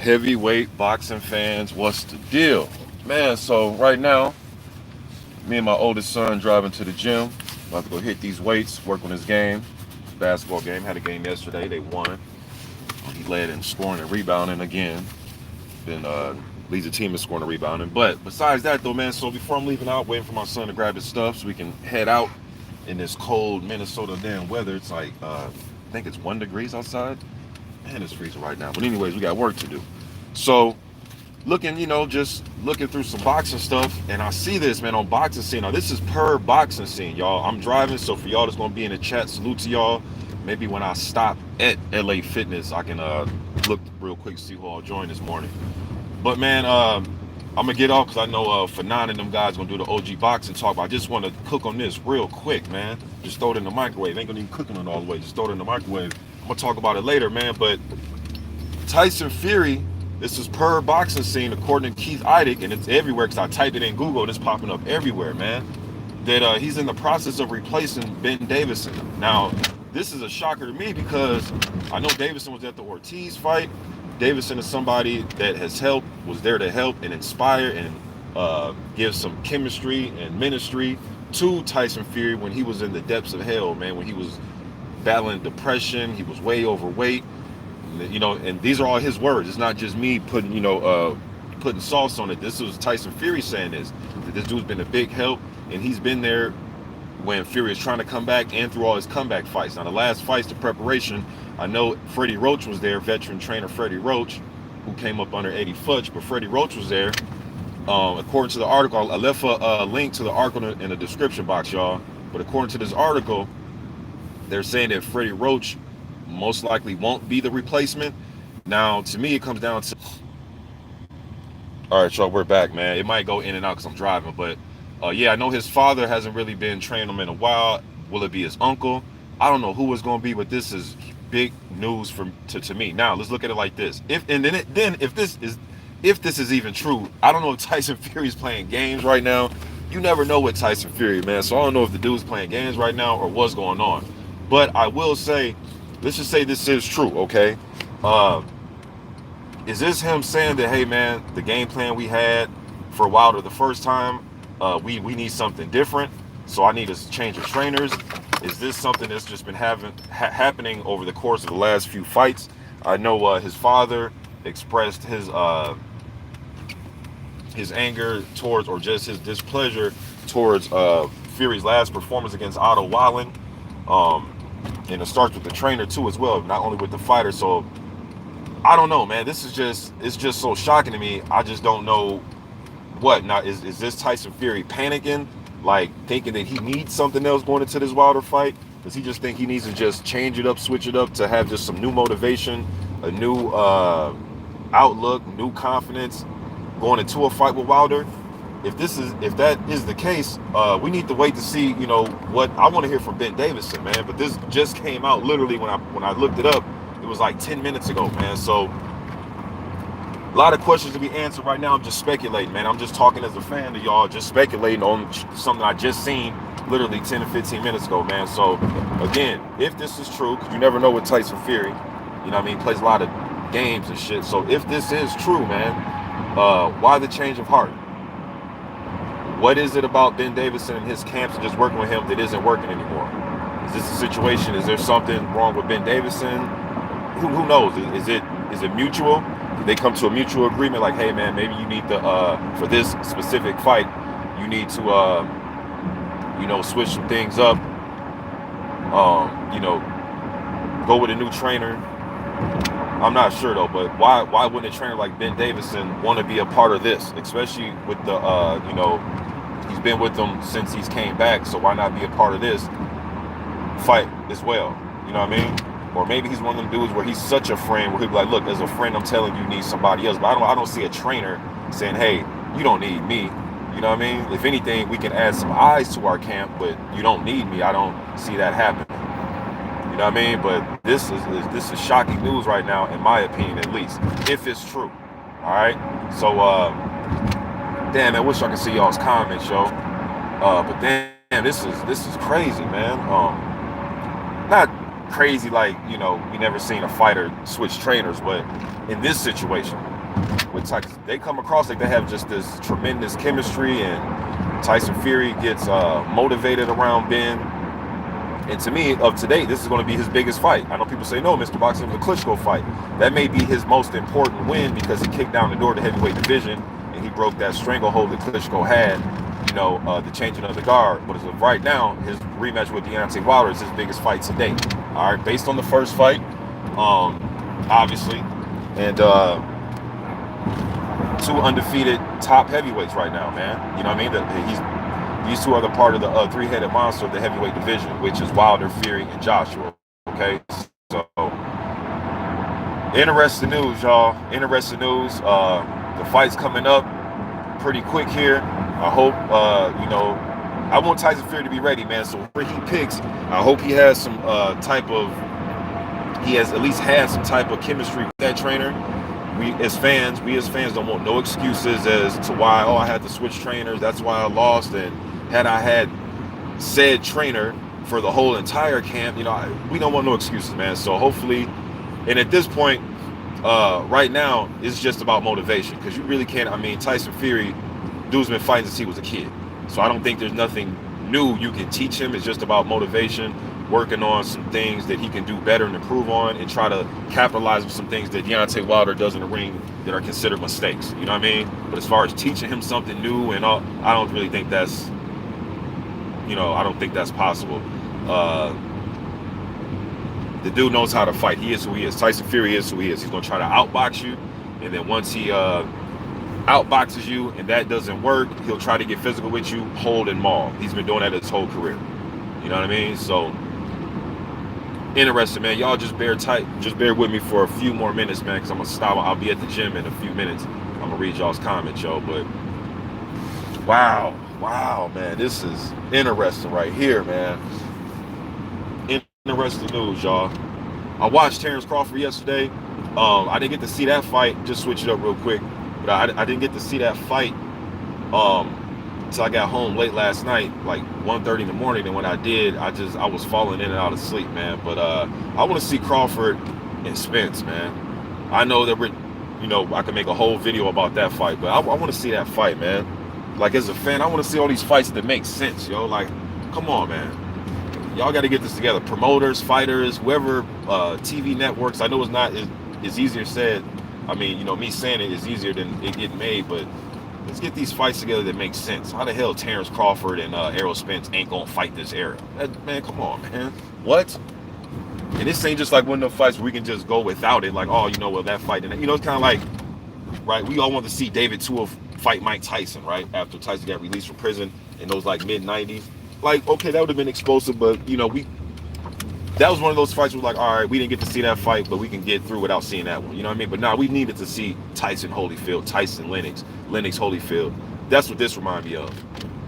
Heavyweight boxing fans, what's the deal? Man, so right now, me and my oldest son driving to the gym. About to go hit these weights, work on his game. Basketball game. Had a game yesterday. They won. He led in scoring and rebounding again. Then leads the team in scoring and rebounding. But besides that though, man, so before I'm leaving out, waiting for my son to grab his stuff so we can head out in this cold Minnesota damn weather. It's like I think it's 1 degrees outside. Man, it's freezing right now. But anyways, we got work to do. So looking, just looking through some boxing stuff, and I see this, man, on boxing scene. Now, this is per boxing scene, y'all. I'm driving, so for y'all that's gonna be in the chat, salute to y'all. Maybe when I stop at LA Fitness, I can look real quick to see who I'll join this morning. But man, I'm gonna get off because I know Fanon and them guys gonna do the OG boxing talk. But I just want to cook on this real quick, man. Just throw it in the microwave. Ain't gonna even cook it all the way. Just throw it in the microwave. I'm gonna talk about it later, man. But Tyson Fury. This is per boxing scene, according to Keith Idec, and it's everywhere because I typed it in Google and it's popping up everywhere, man. That he's in the process of replacing Ben Davidson. Now, this is a shocker to me because I know Davidson was at the Ortiz fight. Davidson is somebody that has helped, was there to help and inspire and give some chemistry and ministry to Tyson Fury when he was in the depths of hell, man. When he was battling depression, he was way overweight. And these are all his words. It's not just me putting, putting sauce on it. This was Tyson Fury saying this. That this dude's been a big help, and he's been there when Fury is trying to come back and through all his comeback fights. Now, the last fights, the preparation, I know Freddie Roach was there, veteran trainer Freddie Roach, who came up under Eddie Futch, but Freddie Roach was there. According to the article, I left a link to the article in the description box, y'all. But according to this article, they're saying that Freddie Roach most likely won't be the replacement. Now, to me, it comes down to... All right, y'all, we're back, man. It might go in and out because I'm driving, but yeah, I know his father hasn't really been training him in a while. Will it be his uncle? I don't know who it's going to be, but this is big news to me. Now, let's look at it like this. If this is even true, I don't know if Tyson Fury's playing games right now. You never know with Tyson Fury, man. So I don't know if the dude's playing games right now or what's going on. But I will say, let's just say this is true, okay? Is this him saying that, hey, man, the game plan we had for Wilder the first time, we need something different, so I need to change the trainers? Is this something that's just been happening over the course of the last few fights? I know his father expressed his anger towards, or just his displeasure towards Fury's last performance against Otto Wallen. And it starts with the trainer too as well, not only with the fighter. So I don't know, man. It's just so shocking to me. I just don't know what. Now, is this Tyson Fury panicking, like thinking that he needs something else going into this Wilder fight? Does he just think he needs to just change it up, switch it up to have just some new motivation, a new outlook, new confidence going into a fight with Wilder? If that is the case, we need to wait to see, what I want to hear from Ben Davidson, man. But this just came out literally when I looked it up. It was like 10 minutes ago, man. So a lot of questions to be answered right now. I'm just speculating, man. I'm just talking as a fan to y'all, just speculating on something I just seen literally 10 to 15 minutes ago, man. So again, if this is true, because you never know with Tyson Fury, he plays a lot of games and shit. So if this is true, man, why the change of heart? What is it about Ben Davidson and his camps and just working with him that isn't working anymore? Is this a situation? Is there something wrong with Ben Davidson? Who knows? Is it mutual? Did they come to a mutual agreement like, hey, man, maybe you need to, for this specific fight, you need to, switch some things up, go with a new trainer? I'm not sure, though, but why wouldn't a trainer like Ben Davidson want to be a part of this, especially with the, he's been with them since he's came back, so why not be a part of this fight as well? You know what I mean? Or maybe he's one of them dudes where he's such a friend where he'll be like, look, as a friend, I'm telling you need somebody else. But I don't see a trainer saying, hey, you don't need me. You know what I mean? If anything, we can add some eyes to our camp, but you don't need me. I don't see that happening. You know what I mean? But this is shocking news right now, in my opinion, at least, if it's true. All right? So, damn, I wish I could see y'all's comments, yo. But damn, this is crazy, man. Not crazy like, we never seen a fighter switch trainers, but in this situation, with Tyson. They come across like they have just this tremendous chemistry, and Tyson Fury gets motivated around Ben. And to me, of today, this is going to be his biggest fight. I know people say, no, Mr. Boxing was a Klitschko fight. That may be his most important win because he kicked down the door to heavyweight division and he broke that stranglehold that Klitschko had, the changing of the guard. But as of right now, his rematch with Deontay Wilder is his biggest fight to date. All right, based on the first fight, obviously, and two undefeated top heavyweights right now, man. You know what I mean? These two are the part of the three-headed monster of the heavyweight division, which is Wilder, Fury, and Joshua. Okay, so interesting news, y'all. Interesting news. The fight's coming up pretty quick here. I hope, I want Tyson Fury to be ready, man. So where he picks, I hope he has some he has at least had some type of chemistry with that trainer. We as fans don't want no excuses as to why, I had to switch trainers, that's why I lost, and had I had said trainer for the whole entire camp, we don't want no excuses, man. So hopefully, and at this point, right now, it's just about motivation, because you really can't, Tyson Fury, dude's been fighting since he was a kid. So I don't think there's nothing new you can teach him. It's just about motivation, working on some things that he can do better and improve on, and try to capitalize on some things that Deontay Wilder does in the ring that are considered mistakes. You know what I mean? But as far as teaching him something new and all, I don't really think that's, I don't think that's possible. The dude knows how to fight. He is who he is. Tyson Fury is who he is. He's going to try to outbox you, and then once he outboxes you and that doesn't work, he'll try to get physical with you, hold and maul. He's been doing that his whole career. You know what I mean? So interesting, man. Y'all just bear with me for a few more minutes, man, because I'm gonna stop. I'll be at the gym in a few minutes. I'm gonna read y'all's comments, yo. But wow, man, this is interesting right here, man. Interesting news, y'all. I watched Terrence Crawford yesterday. I didn't get to see that fight. Just switch it up real quick, but I didn't get to see that fight until I got home late last night, like 1:30 in the morning. And when I did, I was falling in and out of sleep, man. But I want to see Crawford and Spence, man. I know that I can make a whole video about that fight, but I want to see that fight, man. Like, as a fan, I want to see all these fights that make sense, yo. Like, come on, man. Y'all got to get this together. Promoters, fighters, whoever, TV networks. I know it's easier said. Me saying it is easier than it getting made, but let's get these fights together that make sense. How the hell Terrence Crawford and Errol Spence ain't gonna fight this era? Man, come on, man. What? And this ain't just like one of the fights where we can just go without it. Like, that fight. And it's kind of like, right? We all want to see David Tua fight Mike Tyson, right? After Tyson got released from prison in those like mid-90s. Like, okay, that would have been explosive, but that was one of those fights where, like, all right, we didn't get to see that fight, but we can get through without seeing that one. You know what I mean? But now we needed to see Tyson Holyfield, Tyson Lennox Holyfield. That's what this reminds me of.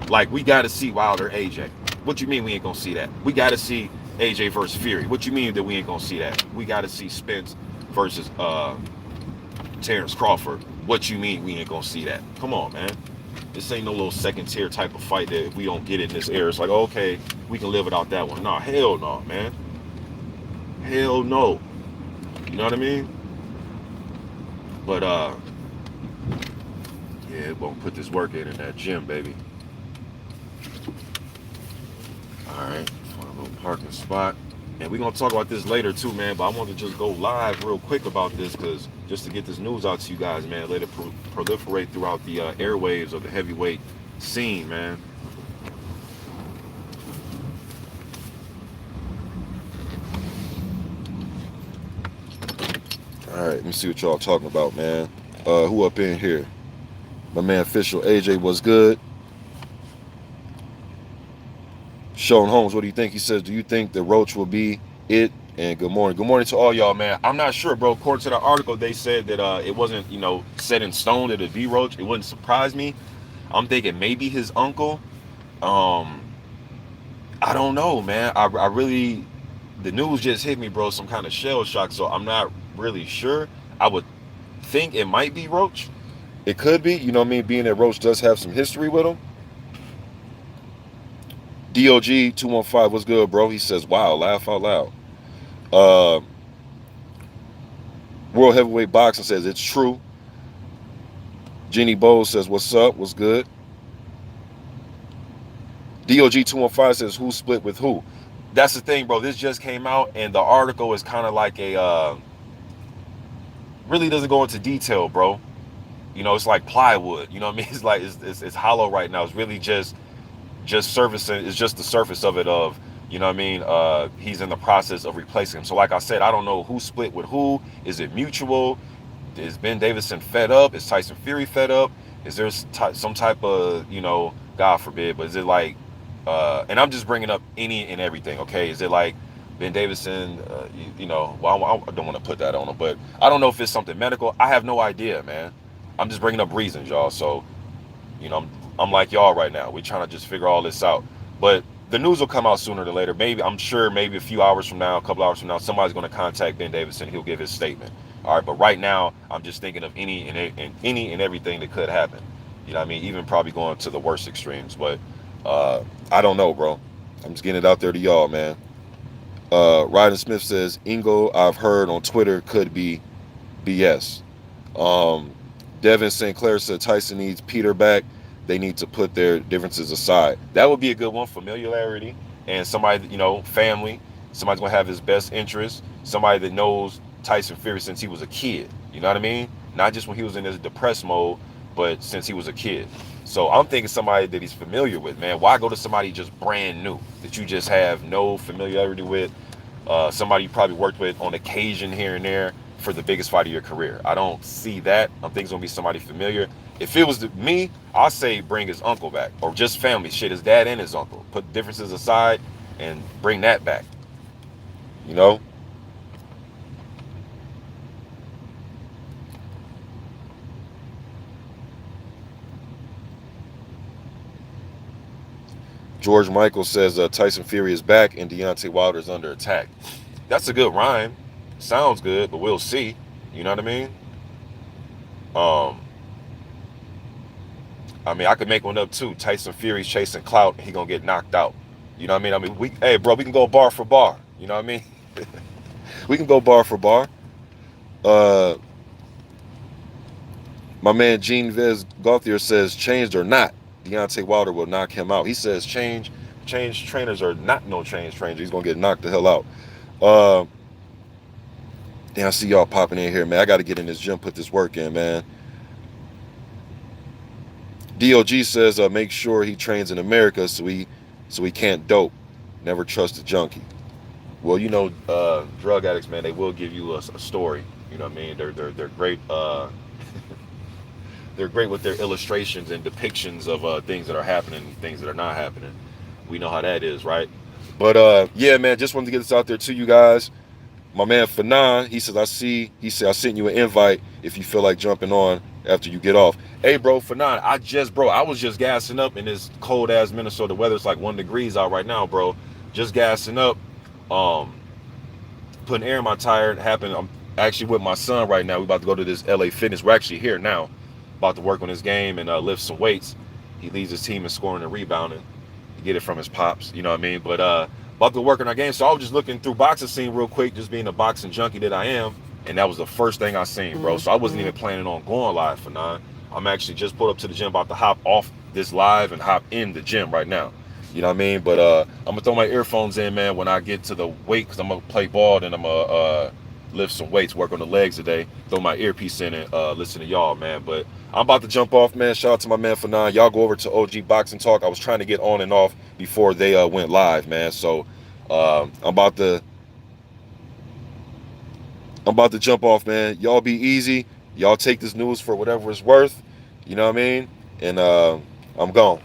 Like, we got to see Wilder, AJ. What you mean we ain't gonna see that? We got to see AJ versus Fury. What you mean that we ain't gonna see that? We got to see Spence versus Terrence Crawford. What you mean we ain't gonna see that? Come on, man. This ain't no little second tier type of fight that if we don't get it in this era, it's like, okay, we can live without that one. Nah, hell no, man. Hell no. You know what I mean? But yeah, we're gonna put this work in that gym, baby. Alright, find a little parking spot. And we're gonna talk about this later too, man. But I want to just go live real quick about this, because just to get this news out to you guys, man, let it proliferate throughout the airwaves of the heavyweight scene, man. All right, let me see what y'all talking about, man. Who up in here? My man Official AJ, what's good? Sean Holmes, what do you think? He says, do you think the Roach will be it? And good morning. Good morning to all y'all, man. I'm not sure, bro. According to the article, they said that it wasn't, set in stone that it'd be Roach. It wouldn't surprise me. I'm thinking maybe his uncle. I don't know, man. I really, the news just hit me, bro. Some kind of shell shock. So I'm not really sure. I would think it might be Roach. It could be, you know what I mean? Being that Roach does have some history with him. DOG 215, what's good, bro? He says, wow, laugh out loud. World Heavyweight Boxing says it's true. Jeannie Bowles says, "What's up? What's good?" DOG 215 says, "Who split with who?" That's the thing, bro. This just came out, and the article is kind of like a really doesn't go into detail, bro. You know, it's like plywood. You know what I mean? It's like it's hollow right now. It's really just servicing. It's just the surface of it. Of you know what I mean? He's in the process of replacing him. So, like I said, I don't know who split with who. Is it mutual? Is Ben Davidson fed up? Is Tyson Fury fed up? Is there some type of, God forbid, but is it like, and I'm just bringing up any and everything, okay? Is it like Ben Davidson, well, I don't want to put that on him, but I don't know if it's something medical. I have no idea, man. I'm just bringing up reasons, y'all. So, I'm like y'all right now. We're trying to just figure all this out. But the news will come out sooner than later. Maybe, I'm sure maybe a few hours from now, a couple hours from now, somebody's going to contact Ben Davidson. He'll give his statement. All right, but right now, I'm just thinking of any and everything that could happen. You know what I mean? Even probably going to the worst extremes. But I don't know, bro. I'm just getting it out there to y'all, man. Ryden Smith says, Ingo, I've heard on Twitter, could be BS. Devin St. Clair said Tyson needs Peter back. They need to put their differences aside. That would be a good one. Familiarity and somebody, family. Somebody's going to have his best interest. Somebody that knows Tyson Fury since he was a kid. You know what I mean? Not just when he was in his depressed mode, but since he was a kid. So I'm thinking somebody that he's familiar with, man. Why go to somebody just brand new that you just have no familiarity with? Somebody you probably worked with on occasion here and there for the biggest fight of your career. I don't see that. I'm thinking it's going to be somebody familiar. If it was me, I'd say bring his uncle back or just family. Shit, his dad and his uncle. Put differences aside and bring that back. You know? George Michael says Tyson Fury is back and Deontay Wilder is under attack. That's a good rhyme. Sounds good, but we'll see. You know what I mean? I could make one up too. Tyson Fury's chasing clout and he gonna get knocked out. You know what I mean? Hey, bro, we can go bar for bar. You know what I mean? We can go bar for bar. My man Gene Vez Gauthier says, changed or not, Deontay Wilder will knock him out. He says change trainers or not no change trainers. He's gonna get knocked the hell out. Damn, I see y'all popping in here, man. I got to get in this gym, put this work in, man. DOG says, make sure he trains in America so he can't dope. Never trust a junkie. Well, drug addicts, man, they will give you a story. You know what I mean? They're great. They're great with their illustrations and depictions of things that are happening, and things that are not happening. We know how that is, right? But yeah, man, just wanted to get this out there to you guys. My man Fanon, he said, I sent you an invite if you feel like jumping on after you get off. Hey, bro, Fanon, I was just gassing up in this cold ass Minnesota weather. It's like 1 degree out right now, bro. Just gassing up, putting air in my tire. I'm actually with my son right now. We about to go to this LA Fitness. We're actually here now, about to work on his game and lift some weights. He leads his team in scoring and rebounding. He get it from his pops, you know what I mean? But about to work on our game. So I was just looking through boxing scene real quick, just being a boxing junkie that I am. And that was the first thing I seen, bro. So I wasn't even planning on going live for 9. I'm actually just pulled up to the gym, about to hop off this live and hop in the gym right now. You know what I mean? But I'm gonna throw my earphones in, man, when I get to the weight, because I'm gonna play ball and I'm gonna lift some weights, work on the legs today. Throw my earpiece in and listen to y'all, man. But I'm about to jump off, man. Shout out to my man Fanon. Y'all go over to OG Boxing Talk. I was trying to get on and off before they went live, man. So I'm about to jump off, man. Y'all be easy. Y'all take this news for whatever it's worth. You know what I mean? And I'm gone.